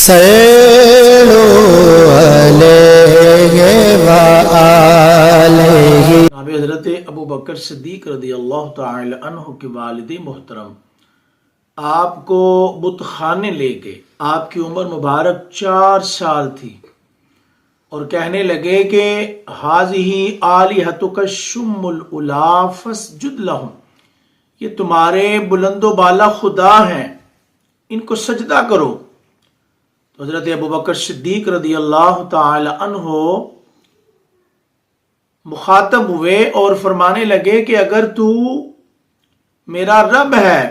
صلوا علیہ وآلہ۔ جناب حضرت ابو بکر صدیق رضی اللہ تعالی عنہ کے والد محترم آپ کو بت خانے لے گئے۔ آپ کی عمر مبارک 4 سال تھی اور کہنے لگے کہ ہذہ آلہتک الشم العلی فاسجد لہم، یہ تمہارے بلند و بالا خدا ہیں، ان کو سجدہ کرو۔ تو حضرت ابو بکر صدیق رضی اللہ تعالی عنہ مخاطب ہوئے اور فرمانے لگے کہ اگر تو میرا رب ہے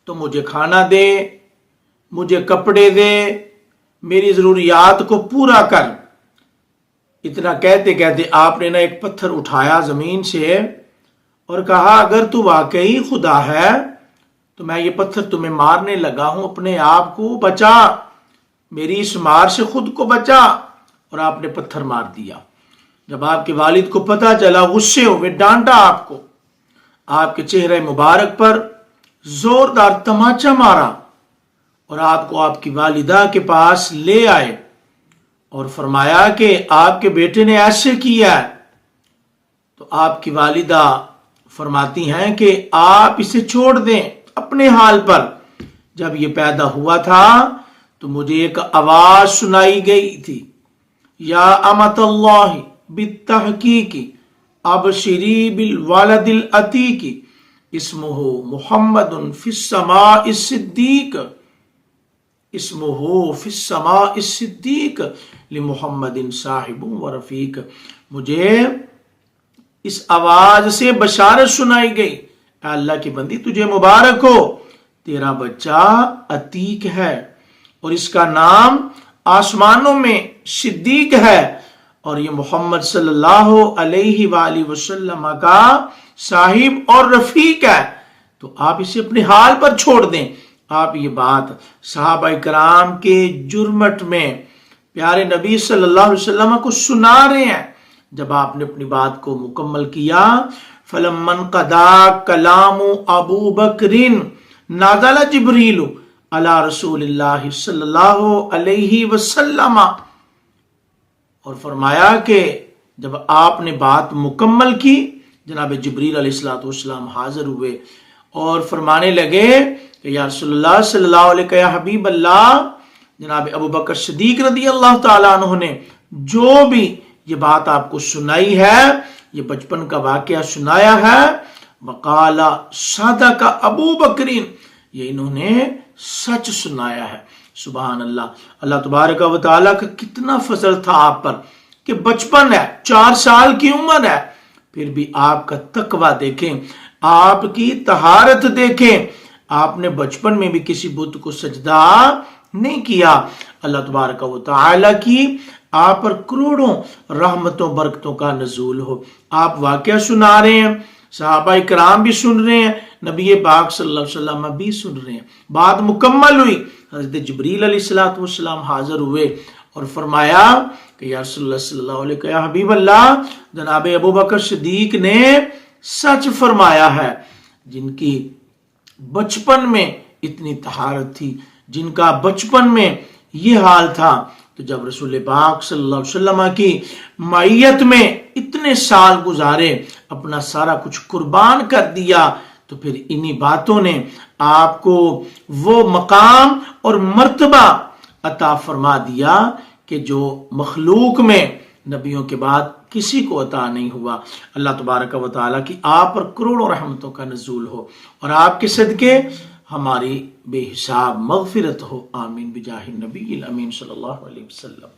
تو مجھے کھانا دے، مجھے کپڑے دے، میری ضروریات کو پورا کر۔ اتنا کہتے کہتے آپ نے ایک پتھر اٹھایا زمین سے اور کہا اگر تو واقعی خدا ہے تو میں یہ پتھر تمہیں مارنے لگا ہوں، اپنے آپ کو بچا، میری اس مار سے خود کو بچا۔ اور آپ نے پتھر مار دیا۔ جب آپ کے والد کو پتا چلا غصے ہوئے، ڈانٹا آپ کو، آپ کے چہرے مبارک پر زوردار تماچا مارا اور آپ کو آپ کی والدہ کے پاس لے آئے اور فرمایا کہ آپ کے بیٹے نے ایسے کیا ہے۔ تو آپ کی والدہ فرماتی ہیں کہ آپ اسے چھوڑ دیں اپنے حال پر۔ جب یہ پیدا ہوا تھا تو مجھے ایک آواز سنائی گئی تھی، یا امت اللہ بالتحقیق ابشری بالولد العتیق اسمہ محمد فی السماء الصدیق، اسمہ فی السماء الصدیق لمحمد صاحب و رفیق۔ مجھے اس آواز سے بشارت سنائی گئی، اے اللہ کی بندی تجھے مبارک ہو، تیرا بچہ عتیق ہے اور اس کا نام آسمانوں میں صدیق ہے اور یہ محمد صلی اللہ علیہ وآلہ وسلم کا صاحب اور رفیق ہے، تو آپ اسے اپنے حال پر چھوڑ دیں۔ آپ یہ بات صحابہ کرام کے جرمٹ میں پیارے نبی صلی اللہ علیہ وسلم کو سنا رہے ہیں۔ جب آپ نے اپنی بات کو مکمل کیا، فَلَمَّا انْقَضَىٰ كَلَامُ أَبُو بَكْرٍ نَزَلَ جِبْرِيلُ عَلَىٰ رسول اللہ صلی اللہ علیہ وسلم، اور فرمایا کہ جب آپ نے بات مکمل کی، جناب جبریل علیہ السلام حاضر ہوئے اور فرمانے لگے کہ یا رسول اللہ صلی اللہ علیہ وسلم، یا حبیب اللہ، جناب ابو بکر صدیق رضی اللہ تعالیٰ عنہ نے جو بھی یہ بات آپ کو سنائی ہے، یہ بچپن کا واقعہ سنایا ہے، وقال صدق ابو بکرین، یہ انہوں نے سچ سنایا ہے۔ سبحان اللہ، اللہ تبارک و تعالیٰ کا کتنا فضل تھا آپ پر کہ بچپن ہے، 4 سال کی عمر ہے، پھر بھی آپ کا تقوی دیکھیں، آپ کی طہارت دیکھیں، آپ نے بچپن میں بھی کسی بت کو سجدہ نہیں کیا۔ اللہ تبارک و تعالیٰ کی آپ پر کروڑوں رحمتوں برکتوں کا نزول ہو۔ آپ واقعہ سنا رہے ہیں، صحابہ کرام بھی سن رہے ہیں، نبی پاک صلی اللہ علیہ وسلم بھی سن رہے ہیں۔ بات مکمل ہوئی، حضرت جبریل علیہ السلام حاضر ہوئے اور فرمایا کہ یا رسول اللہ صلی اللہ علیہ وسلم، یا حبیب اللہ، جناب ابو بکر صدیق نے سچ فرمایا ہے، جن کی بچپن میں اتنی طہارت تھی، جن کا بچپن میں یہ حال تھا، تو جب رسول پاک صلی اللہ علیہ وسلم کی معیت میں اتنے سال گزارے، اپنا سارا کچھ قربان کر دیا، تو پھر انہی باتوں نے آپ کو وہ مقام اور مرتبہ عطا فرما دیا کہ جو مخلوق میں نبیوں کے بعد کسی کو عطا نہیں ہوا۔ اللہ تبارک و تعالیٰ کی آپ پر کروڑوں رحمتوں کا نزول ہو اور آپ کے صدقے ہماری بے حساب مغفرت ہو، آمین بجاہ النبی الامین صلی اللہ علیہ وسلم۔